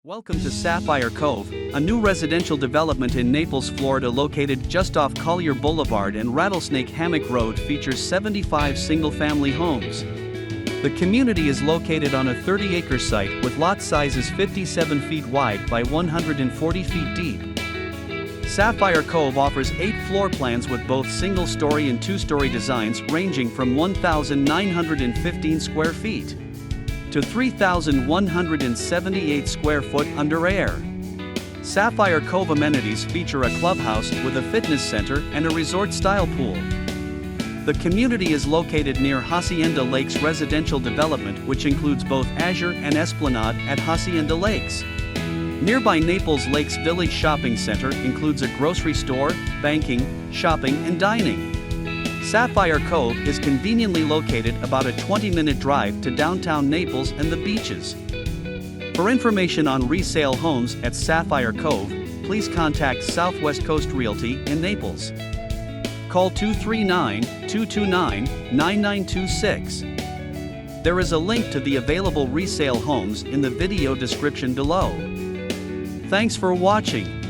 Welcome to Sapphire Cove, a new residential development in Naples, Florida located just off Collier Boulevard and Rattlesnake Hammock Road. Features 75 single-family homes. The community is located on a 30-acre site with lot sizes 57 feet wide by 140 feet deep. Sapphire Cove offers 8 floor plans with both single-story and two-story designs ranging from 1,915 square feet to 3,178 square foot under air. Sapphire Cove amenities feature a clubhouse with a fitness center and a resort-style pool. The community is located near Hacienda Lakes residential development, which includes both Azure and Esplanade at Hacienda Lakes. Nearby Naples Lakes Village shopping center includes a grocery store, banking, shopping and dining. Sapphire Cove is conveniently located about a 20-minute drive to downtown Naples and the beaches. For information on resale homes at Sapphire Cove, please contact Southwest Coast Realty in Naples. Call 239-229-9926. There is a link to the available resale homes in the video description below. Thanks for watching.